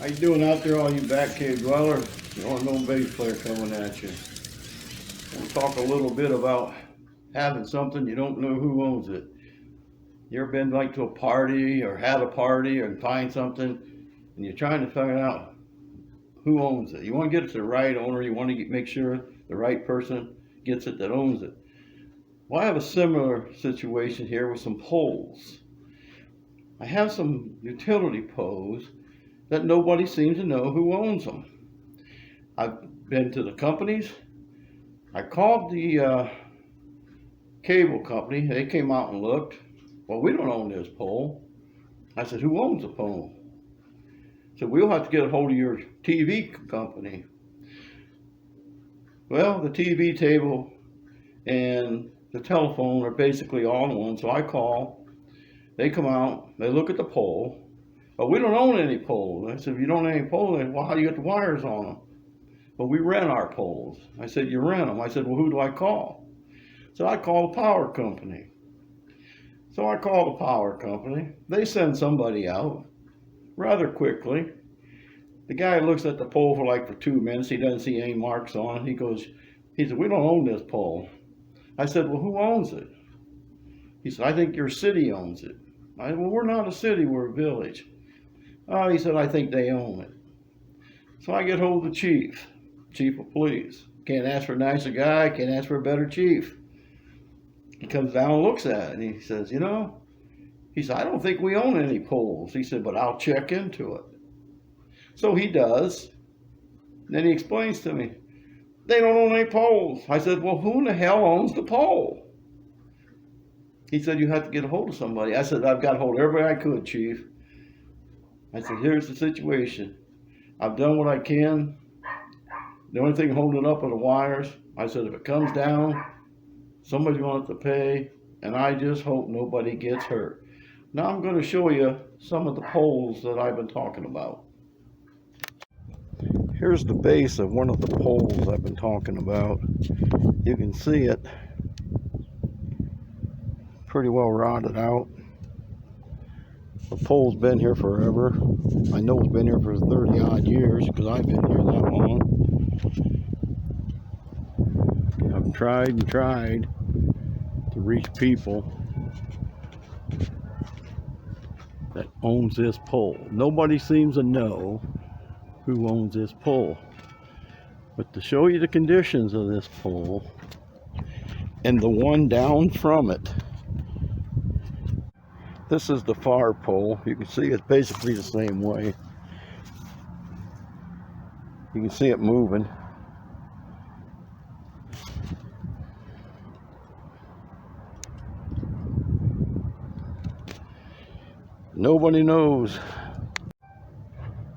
How you doing out there, all you back cave dwellers? You want no bass player coming at you. We'll talk a little bit about having something you don't know who owns it. You ever been like to a party or had a party and find something and you're trying to figure out who owns it? You want to get it to the right owner. You want to make sure the right person gets it that owns it. Well, I have a similar situation here with some poles. I have some utility poles that nobody seems to know who owns them. I've been to the companies. I called the cable company. They came out and looked. Well, we don't own this pole. I said, who owns the pole? So we'll have to get a hold of your TV company. Well, the TV table and the telephone are basically all in one. So I call. They come out. They look at the pole. But we don't own any poles. I said, if you don't own any poles, then well, how do you get the wires on them? Well, we rent our poles. I said, you rent them? I said, well, who do I call? So I call the power company. So I call the power company. They send somebody out rather quickly. The guy looks at the pole for 2 minutes. He doesn't see any marks on it. He said, we don't own this pole. I said, well, who owns it? He said, I think your city owns it. I said, well, we're not a city, we're a village. Oh, he said, I think they own it. So I get hold of the chief of police. Can't ask for a nicer guy, can't ask for a better chief. He comes down and looks at it and he says, he said, I don't think we own any poles. He said, but I'll check into it. So he does. Then he explains to me, they don't own any poles. I said, well, who in the hell owns the pole? He said, you have to get a hold of somebody. I said, I've got a hold of everybody I could, chief. I said, here's the situation. I've done what I can. The only thing holding up are the wires. I said, if it comes down, somebody's going to have to pay, and I just hope nobody gets hurt. Now I'm going to show you some of the poles that I've been talking about. Here's the base of one of the poles I've been talking about. You can see it pretty well rotted out. The pole's been here forever. I know it's been here for 30 odd years because I've been here that long. I've tried and tried to reach people that owns this pole. Nobody seems to know who owns this pole. But to show you the conditions of this pole and the one down from it, this is the far pole. You can see it's basically the same way. You can see it moving. Nobody knows.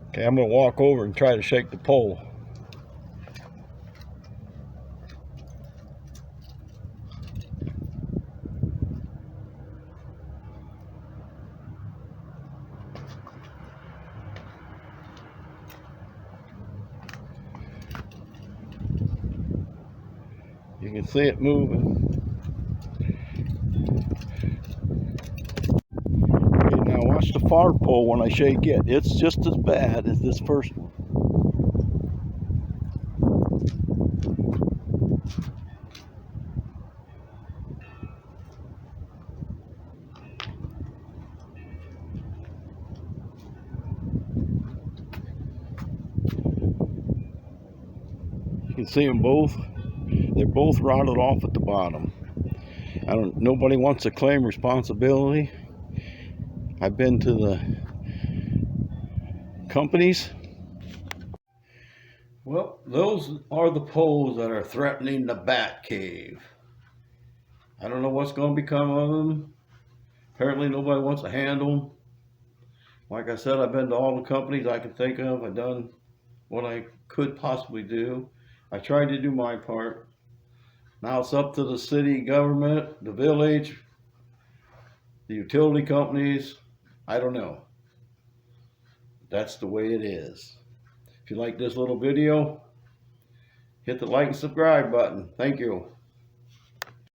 Okay, I'm going to walk over and try to shake the pole. You can see it moving. Okay, now watch the far pole when I shake it. It's just as bad as this first one. You can see them both. They're both rotted off at the bottom. Nobody wants to claim responsibility. I've been to the companies. Well, those are the poles that are threatening the bat cave. I don't know what's going to become of them. Apparently nobody wants to handle them. Like I said, I've been to all the companies I can think of. I've done what I could possibly do. I tried to do my part. Now it's up to the city government, the village, the utility companies. I don't know. That's the way it is. If you like this little video, hit the like and subscribe button. Thank you.